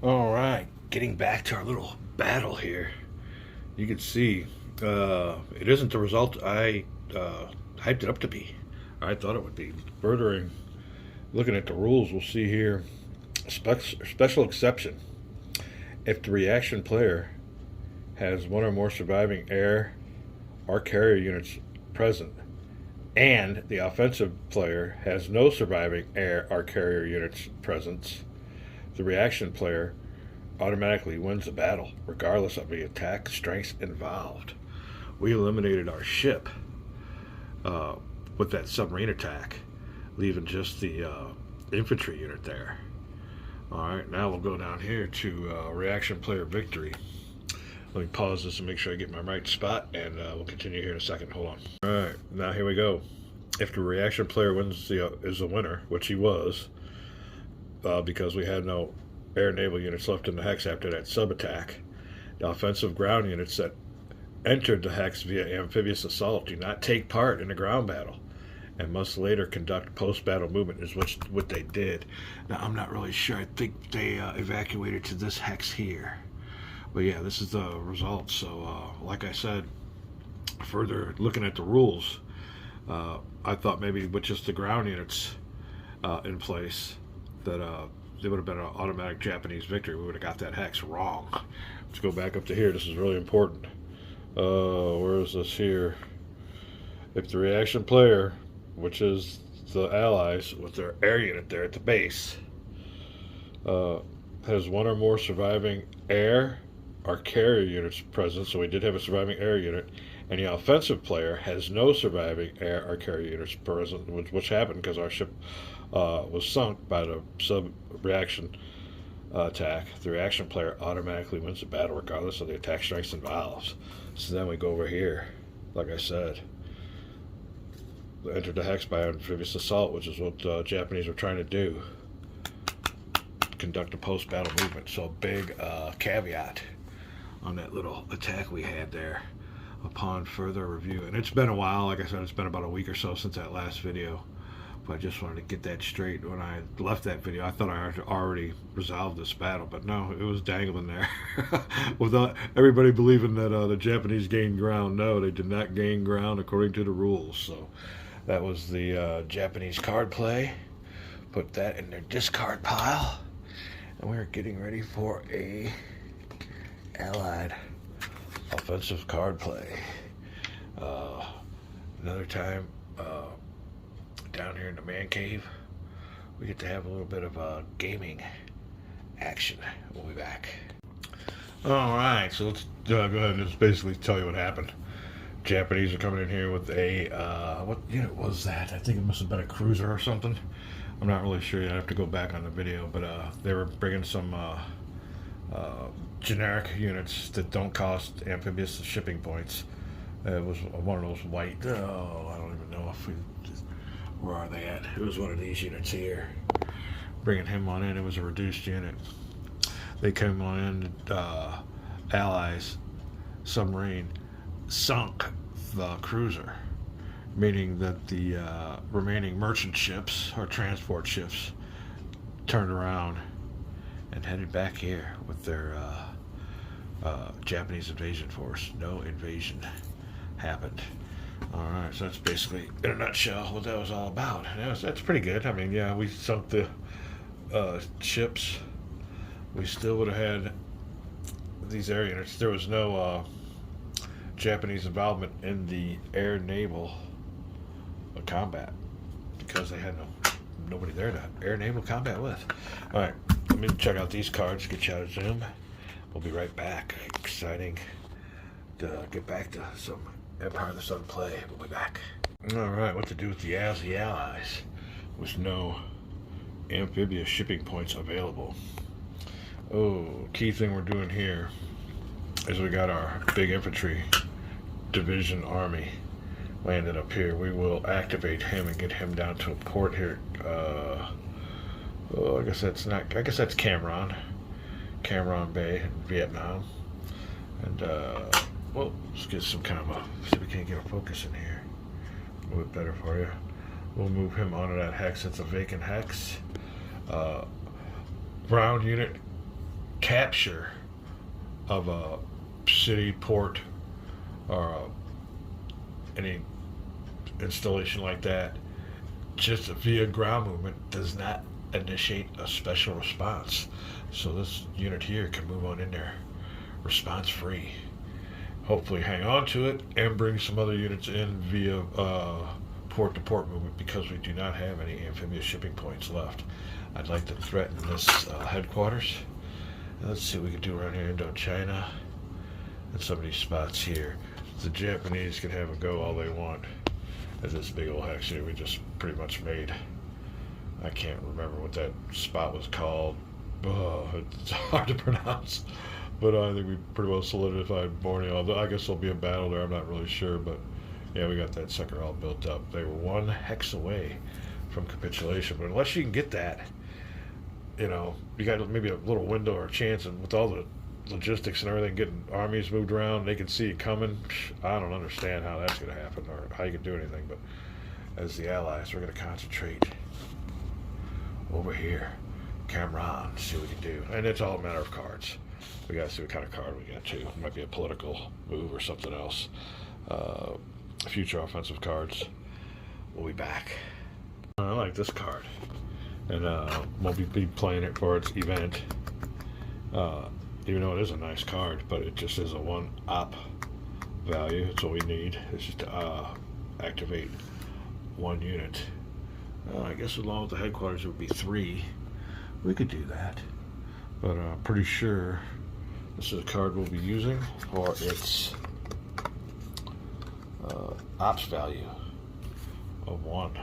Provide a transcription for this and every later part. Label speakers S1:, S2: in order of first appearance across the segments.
S1: All right, getting back to our little battle here. You can see it isn't the result I hyped it up to be. I thought it would be. Furthering, looking at the rules, we'll see here special exception. If the reaction player has one or more surviving air or carrier units present, and the offensive player has no surviving air or carrier units present, the reaction player automatically wins the battle, regardless of the attack strengths involved. We eliminated our ship uh, with that submarine attack, leaving just the infantry unit there. Alright, now we'll go down here to reaction player victory. Let me pause this and make sure I get my right spot, and we'll continue here in a second. Hold on. Alright, now here we go. If the reaction player wins is the winner, which he was, because we had no air naval units left in the hex after that sub attack, the offensive ground units that entered the hex via amphibious assault do not take part in the ground battle and must later conduct post-battle movement, is what they did. Now, I'm not really sure. I think they evacuated to this hex here. But yeah, this is the result. So, like I said, further looking at the rules, I thought maybe with just the ground units in place that there would have been an automatic Japanese victory. We would have got that hex wrong. Let's go back up to here. This is really important. Where is this here? If the reaction player, which is the allies with their air unit there at the base, has one or more surviving air or carrier units present, so we did have a surviving air unit, and the offensive player has no surviving air or carrier units present, which happened because our ship was sunk by the sub-reaction attack, the reaction player automatically wins the battle regardless of the attack strengths involved. So then we go over here, like I said, entered the hex by amphibious assault, which is what the Japanese were trying to do, conduct a post-battle movement. So big caveat on that little attack we had there upon further review. And it's been a while, like I said, it's been about a week or so since that last video. But I just wanted to get that straight. When I left that video, I thought I had already resolved this battle, but no, it was dangling there. Without everybody believing that the Japanese gained ground. No, they did not gain ground according to the rules. So that was the Japanese card play. Put that in their discard pile. And we're getting ready for a Allied offensive card play. Another time down here in the man cave, we get to have a little bit of gaming action. We'll be back. Alright, so let's go ahead and just basically tell you what happened. Japanese are coming in here with a, what unit was that? I think it must have been a cruiser or something. I'm not really sure yet. I have to go back on the video, but they were bringing some generic units that don't cost amphibious shipping points. It was one of those white, I don't even know if we, where are they at? It was one of these units here. Bringing him on in, it was a reduced unit. They came on in, Allies submarine sunk the cruiser, meaning that the remaining merchant ships or transport ships turned around and headed back here with their Japanese invasion force. No invasion happened. Alright, so that's basically, in a nutshell, what that was all about. And that's pretty good. I mean, yeah, we sunk the ships. We still would have had these air units. There was no Japanese involvement in the air naval combat because they had nobody there to air naval combat with. Alright, let me check out these cards, get you out of Zoom. We'll be right back. Exciting to get back to some Empire of the Sun play. We'll be back. Alright, what to do with the Allies with no amphibious shipping points available. Oh, key thing we're doing here is we got our big infantry division army landed up here. We will activate him and get him down to a port here. I guess that's Cameron Bay in Vietnam. And well, let's get some kind of see if we can't get a focus in here a little bit better for you. We'll move him onto that hex. It's a vacant hex. Ground unit capture of a city, port, or any installation like that, just via ground movement, does not initiate a special response. So this unit here can move on in there response free. Hopefully hang on to it and bring some other units in via port to port movement, because we do not have any amphibious shipping points left. I'd like to threaten this headquarters. Let's see what we can do around here in Indochina and some of these spots here. The Japanese can have a go all they want at this big old hex here we just pretty much made. I can't remember what that spot was called. Oh, it's hard to pronounce. But I think we pretty well solidified Borneo. I guess there'll be a battle there, I'm not really sure. But yeah, we got that sucker all built up. They were one hex away from capitulation. But unless you can get that, you know, you got maybe a little window or a chance. And with all the logistics and everything, getting armies moved around, they can see it coming. I don't understand how that's going to happen or how you can do anything. But as the Allies, we're going to concentrate over here. Cameron, see what we can do. And it's all a matter of cards. We got to see what kind of card we got too. It might be a political move or something else. Future offensive cards. We'll be back. I like this card. And we'll be playing it for its event. Even though it is a nice card, but it just is a 1 op value. That's all we need. It's just to activate 1 unit. I guess along with the headquarters it would be 3. We could do that. But I'm pretty sure this is a card we'll be using for its ops value of 1.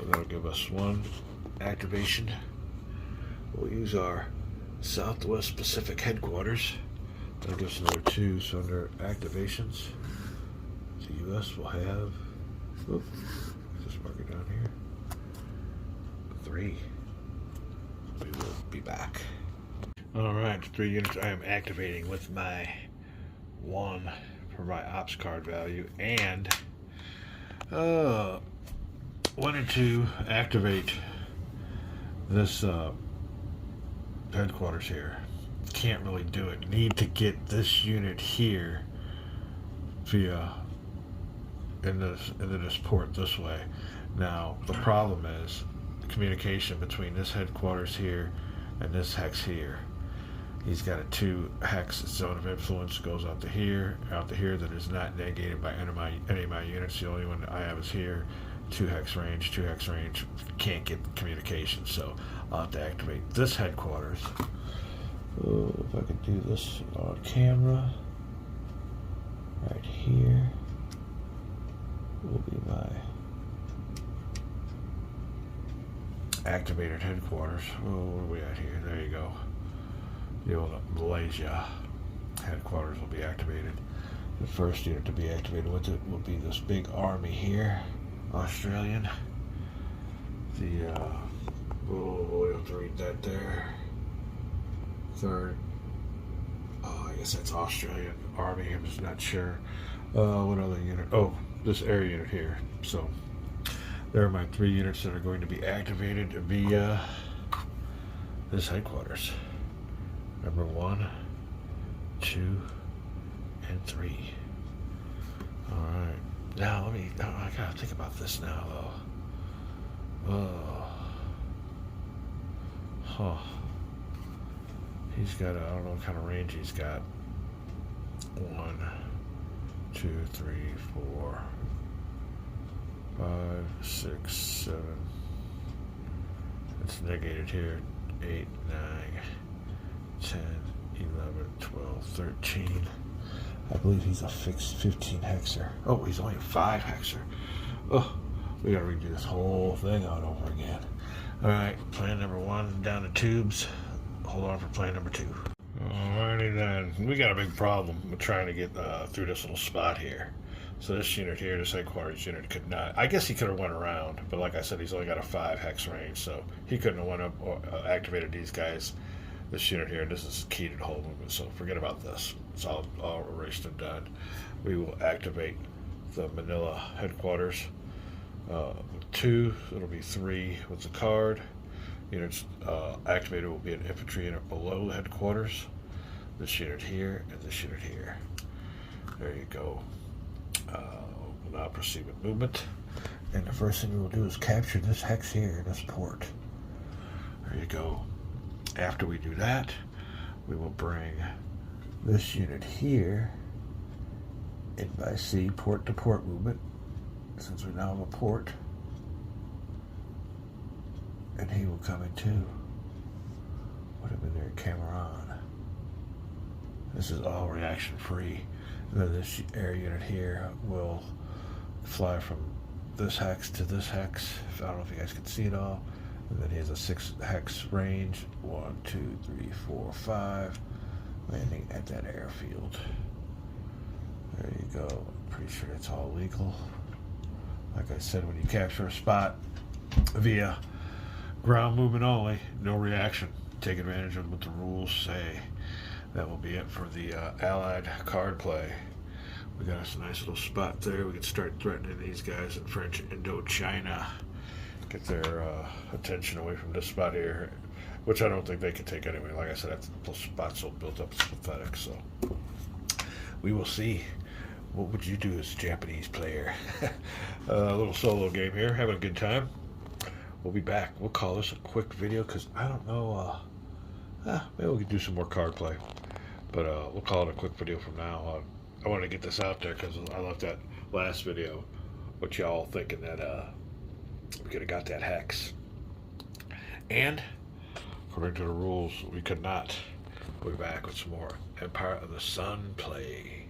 S1: That'll give us 1 activation. We'll use our Southwest Pacific headquarters. That'll give us another 2. So under activations, the U.S. will have, just mark it down here, 3. We will be back. Alright, 3 units I am activating with my 1 for my ops card value, and wanted to activate this headquarters here. Can't really do it. Need to get this unit here via into this port this way. Now the problem is the communication between this headquarters here and this hex here. He's got a 2 hex zone of influence, goes out to here that is not negated by any of my units. The only one that I have is here. 2 hex range, can't get communication, so I'll have to activate this headquarters. If I could do this on camera, right here will be my activated headquarters. Where are we at here? There you go. The old Malaysia headquarters will be activated. The first unit to be activated with it will be this big army here, Australian. We'll have to read that there. Third, I guess that's Australian Army. I'm just not sure. What other unit? Oh, this air unit here. So there are my 3 units that are going to be activated via this headquarters. Number 1, 2, and 3. All right. Now I gotta think about this now, though. He's got I don't know what kind of range he's got. 1, 2, 3, 4, 5, 6, 7. It's negated here. 8, 9, 10, 11, 12, 13. I believe he's a fixed 15 hexer. Oh, he's only a 5 hexer. Oh, we gotta redo this whole thing out over again. Alright, plan number 1 down the tubes. Hold on for plan number 2. Alrighty then. We got a big problem with trying to get through this little spot here. So this unit here, this headquarters unit, could not. I guess he could have went around, but like I said, he's only got a 5 hex range, so he couldn't have went up or activated these guys. This unit here, this is key to the whole movement, so forget about this. It's all erased and done. We will activate the Manila headquarters. 2, it'll be 3 with the card. Units activated will be an infantry unit below the headquarters. This unit here and this unit here. There you go. We'll now proceed with movement. And the first thing we will do is capture this hex here, this port. There you go. After we do that, we will bring this unit here in by sea, port to port movement, since we now have a port. And he will come in too. Put him in there, camera on. This is all reaction free. And then this air unit here will fly from this hex to this hex. I don't know if you guys can see it all. And then he has a 6 hex range. 1, 2, 3, 4, 5. Landing at that airfield. There you go. I'm pretty sure it's all legal. Like I said, when you capture a spot via ground movement only, no reaction. Take advantage of what the rules say. That will be it for the Allied card play. We got us a nice little spot there. We can start threatening these guys in French Indochina. Get their attention away from this spot here, which I don't think they can take anyway. Like I said, that spot's so built up, it's pathetic. So we will see. What would you do as a Japanese player? A little solo game here, having a good time. We'll be back. We'll call this a quick video because I don't know. Maybe we can do some more card play, but we'll call it a quick video from now. I want to get this out there because I left that last video with y'all thinking that we could have got that hex, and according to the rules, we could not. We'll be back with some more Empire of the Sun play.